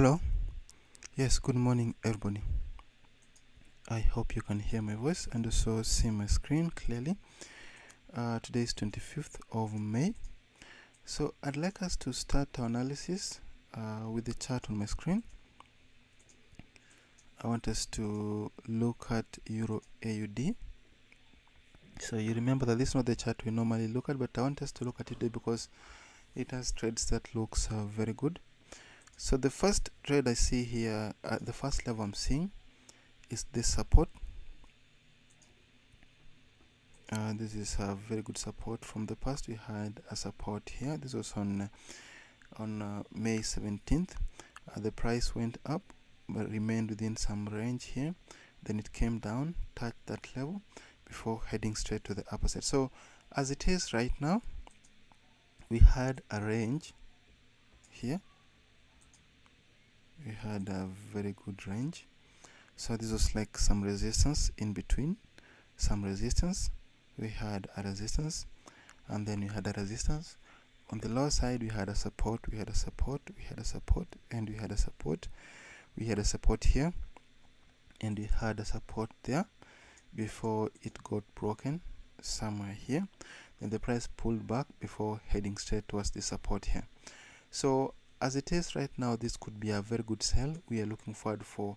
Hello. Yes, good morning everybody. I hope you can hear my voice and also see my screen clearly. Today is 25th of May. So I'd like us to start our analysis with the chart on my screen. I want us to look at Euro AUD. So you remember that this is not the chart we normally look at, but I want us to look at it today because it has trades that looks very good. So the first trade I see here, the first level I'm seeing is this support. This is a very good support. From the past we had a support here. This was on May 17th. The price went up but remained within some range here, then it came down, touched that level before heading straight to the upper side. So as it is right now, we had a range here. We had a very good range. So this was like some resistance in between, some resistance. We had a resistance, and then we had a resistance. On the lower side we had a support, we had a support, we had a support, and we had a support. We had a support here, and we had a support there before it got broken somewhere here. Then the price pulled back before heading straight towards the support here. So as it is right now, this could be a very good sell. We are looking forward for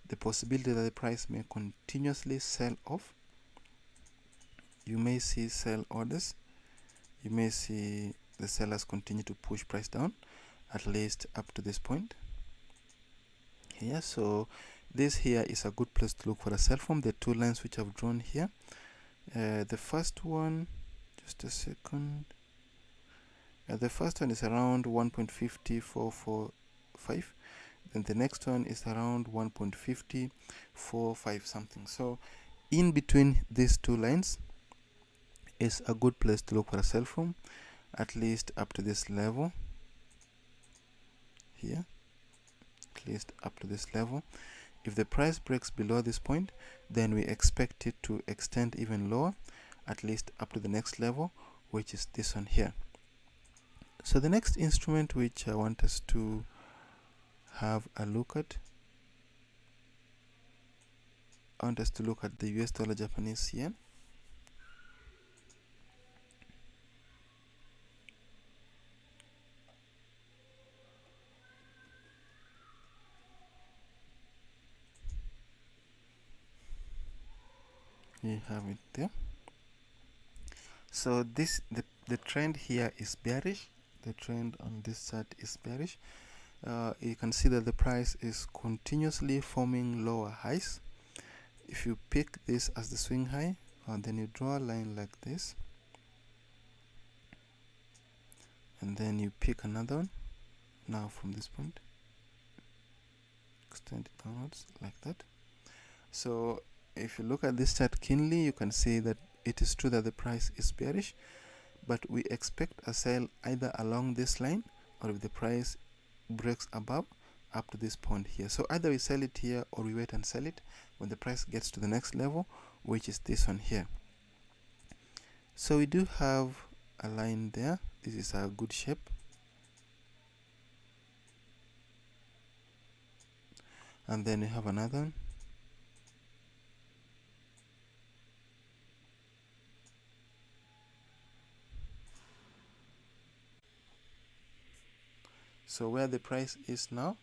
the possibility that the price may continuously sell off. You may see sell orders. You may see the sellers continue to push price down, at least up to this point here. So this here is a good place to look for a sell from. The two lines which I've drawn here, the first one, just a second, the first one is around 1.50445, then the next one is around 1.5045 something. So in between these two lines is a good place to look for a sell from, at least up to this level here, at least up to this level. If the price breaks below this point, then we expect it to extend even lower, at least up to the next level, which is this one here. So the next instrument which I want us to have a look at, I want us to look at the US dollar Japanese yen. You have it there. So this the trend here is bearish. The trend on this chart is bearish. You can see that the price is continuously forming lower highs. If you pick this as the swing high, then you draw a line like this, and then you pick another one. Now from this point, extend it downwards like that. So if you look at this chart keenly, you can see that it is true that the price is bearish, but we expect a sell either along this line, or if the price breaks above up to this point here. So either we sell it here or we wait and sell it when the price gets to the next level, which is this one here. So we do have a line there. This is a good shape. And then we have another one. So where the price is now,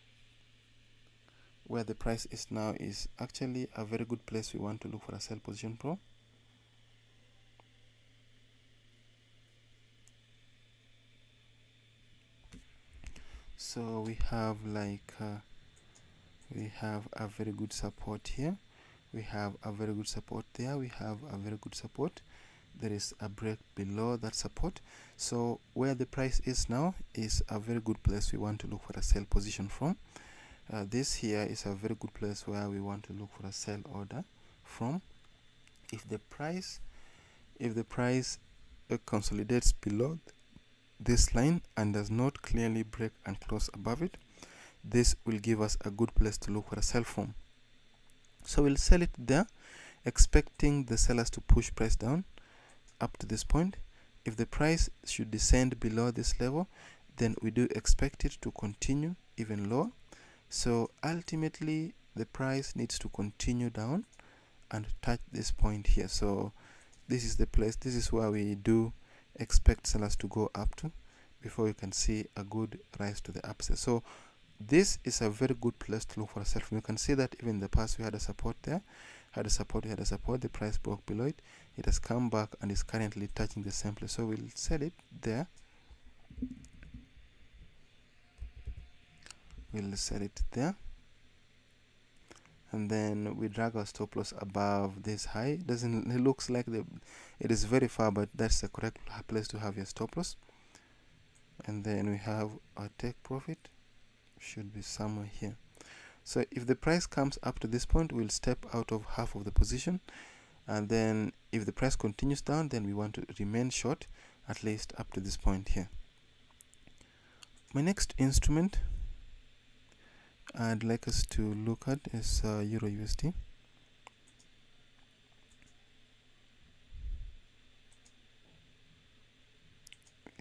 is actually a very good place we want to look for a sell position from. So we have like we have a very good support here, we have a very good support there, we have a very good support. There is a break below that support. So where the price is now is a very good place we want to look for a sell position from. This here is a very good place where we want to look for a sell order from. If the price consolidates below this line and does not clearly break and close above it, this will give us a good place to look for a sell from. So we'll sell it there, expecting the sellers to push price down up to this point. If the price should descend below this level, then we do expect it to continue even lower, So ultimately the price needs to continue down and touch this point here. So this is the place, this is where we do expect sellers to go up to before you can see a good rise to the upside. So this is a very good place to look for a sell. You can see that even in the past we had a support there, had a support, the price broke below it, it has come back and is currently touching the same place. So we'll sell it there, we'll sell it there, and then we drag our stop loss above this high. It looks like it is very far, but that's the correct place to have your stop loss. And then we have our take profit, should be somewhere here. So if the price comes up to this point, we'll step out of half of the position, and then if the price continues down, then we want to remain short at least up to this point here. My next instrument I'd like us to look at is Euro USD.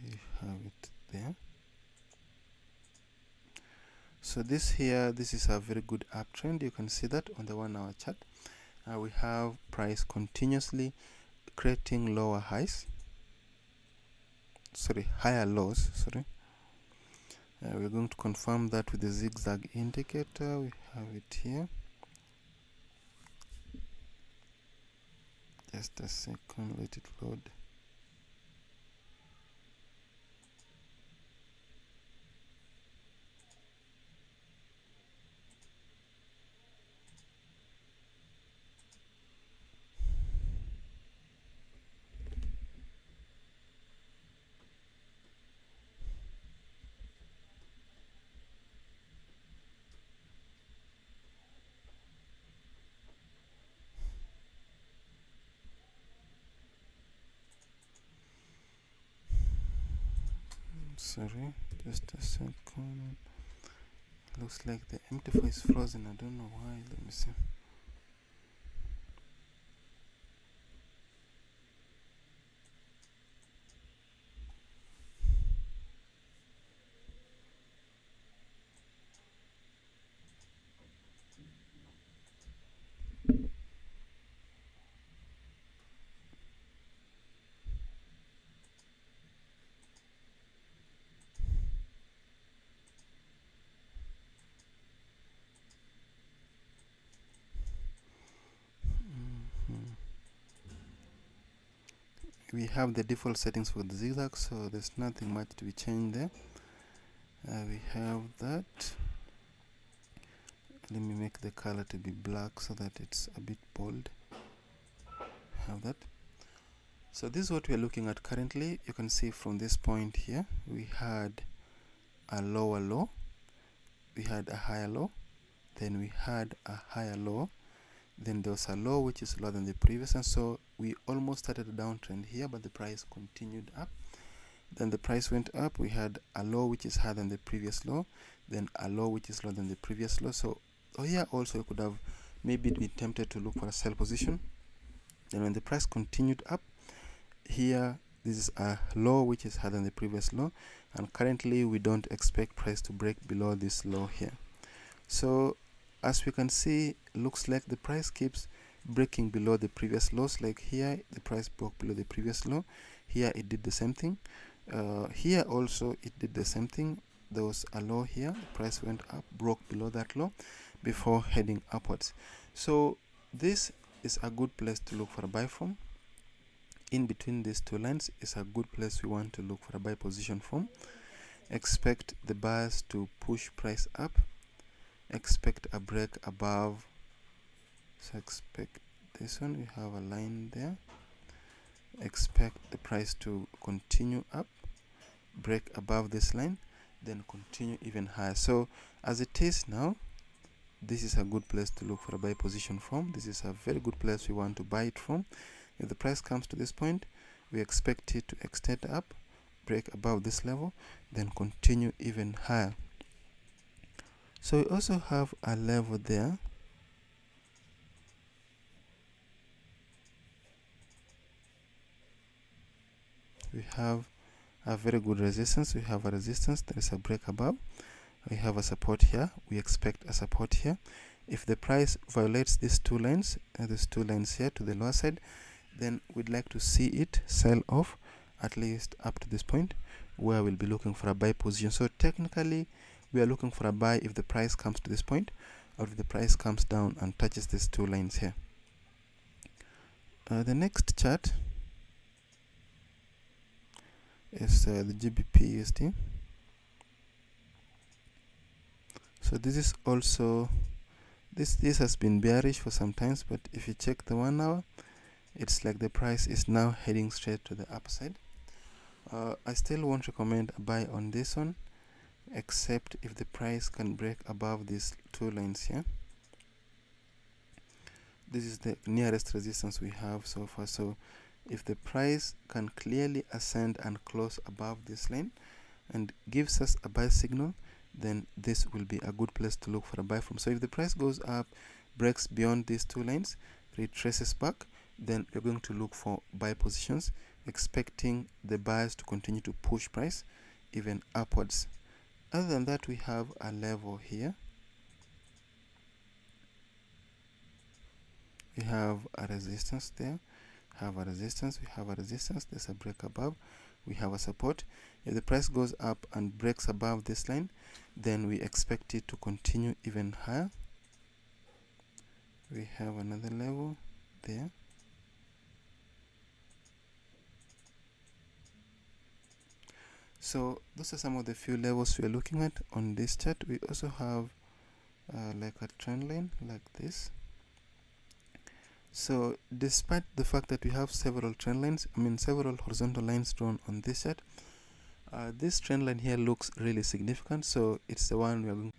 We have it there. So this is a very good uptrend. You can see that on the 1 hour chart. We have price continuously creating lower highs, higher lows. We're going to confirm that with the zigzag indicator. We have it here. Just a second, let it load. Sorry, just a second. Looks like the MT4 is frozen. I don't know why. Let me see. We have the default settings for the zigzag, so there's nothing much to be changed there. We have that. Let me make the color to be black so that it's a bit bold. Have that. So this is what we are looking at currently. You can see from this point here, we had a lower low, we had a higher low, then we had a higher low, then there was a low which is lower than the previous, and so we almost started a downtrend here, but the price continued up. Then the price went up, we had a low which is higher than the previous low, then a low which is lower than the previous low. So here also you could have maybe been tempted to look for a sell position. Then when the price continued up, here this is a low which is higher than the previous low, and currently we don't expect price to break below this low here. So as we can see, looks like the price keeps breaking below the previous lows. Like here the price broke below the previous low, here it did the same thing, here also it did the same thing. There was a low here, the price went up, broke below that low before heading upwards. So this is a good place to look for a buy from. In between these two lines is a good place we want to look for a buy position from. Expect the buyers to push price up, expect a break above, so expect this one, we have a line there, expect the price to continue up, break above this line, then continue even higher. So as it is now, this is a good place to look for a buy position from. This is a very good place we want to buy it from. If the price comes to this point, we expect it to extend up, break above this level, then continue even higher. So we also have a level there. We have a very good resistance. We have a resistance, there is a break above, we have a support here. We expect a support here. If the price violates these two lines here to the lower side, then we'd like to see it sell off at least up to this point, where we'll be looking for a buy position. So technically we are looking for a buy if the price comes to this point, or if the price comes down and touches these two lines here. The next chart is the GBP USD. So this is also this has been bearish for some times, but if you check the 1 hour, it's like the price is now heading straight to the upside. I still won't recommend a buy on this one, except if the price can break above these two lines here. This is the nearest resistance we have so far. So if the price can clearly ascend and close above this line and gives us a buy signal, then this will be a good place to look for a buy from. So if the price goes up, breaks beyond these two lines, retraces back, then you're going to look for buy positions, expecting the buyers to continue to push price even upwards. Other than that, we have a level here. We have a resistance there, we have a resistance, there's a break above, we have a support. If the price goes up and breaks above this line, then we expect it to continue even higher. We have another level there. So those are some of the few levels we are looking at on this chart. We also have like a trend line like this. So despite the fact that we have several trend lines, several horizontal lines drawn on this chart, this trend line here looks really significant, so it's the one we are going.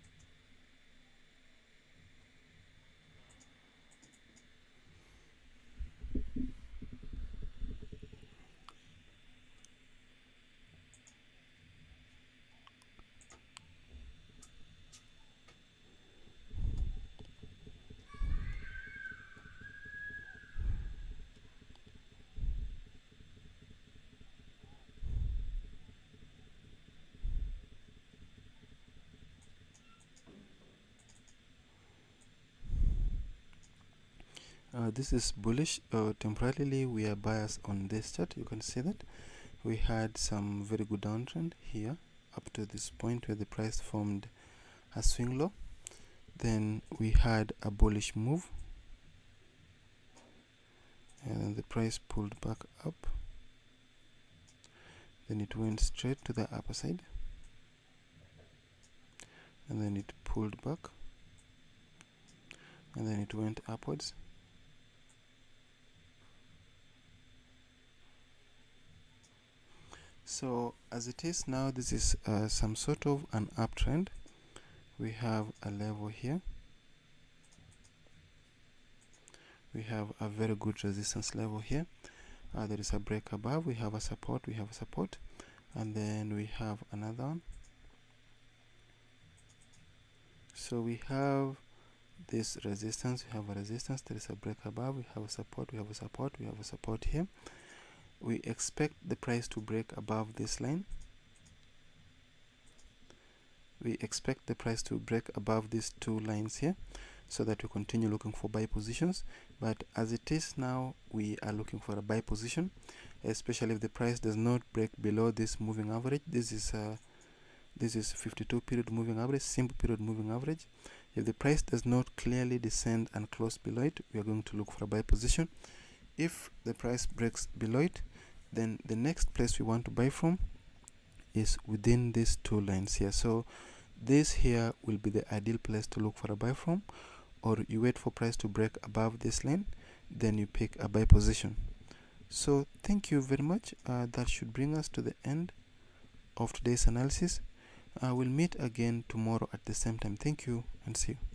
This is bullish. Temporarily we are biased on this chart. You can see that we had some very good downtrend here up to this point where the price formed a swing low. Then we had a bullish move, and then the price pulled back up. Then it went straight to the upper side, and then it pulled back, and then it went upwards. So as it is now, this is some sort of an uptrend. We have a level here. We have a very good resistance level here. There is a break above. We have a support. And then we have another one. So we have this resistance. We have a resistance. There is a break above. We have a support. We have a support here. We expect the price to break above this line. We expect the price to break above these two lines here, so that we continue looking for buy positions. But as it is now, we are looking for a buy position, especially if the price does not break below this moving average. This is 52 period moving average, simple period moving average. If the price does not clearly descend and close below it, we are going to look for a buy position. If the price breaks below it, then the next place we want to buy from is within these two lines here. So this here will be the ideal place to look for a buy from, or you wait for price to break above this line, then you pick a buy position. So thank you very much. That should bring us to the end of today's analysis. We'll meet again tomorrow at the same time. Thank you and see you.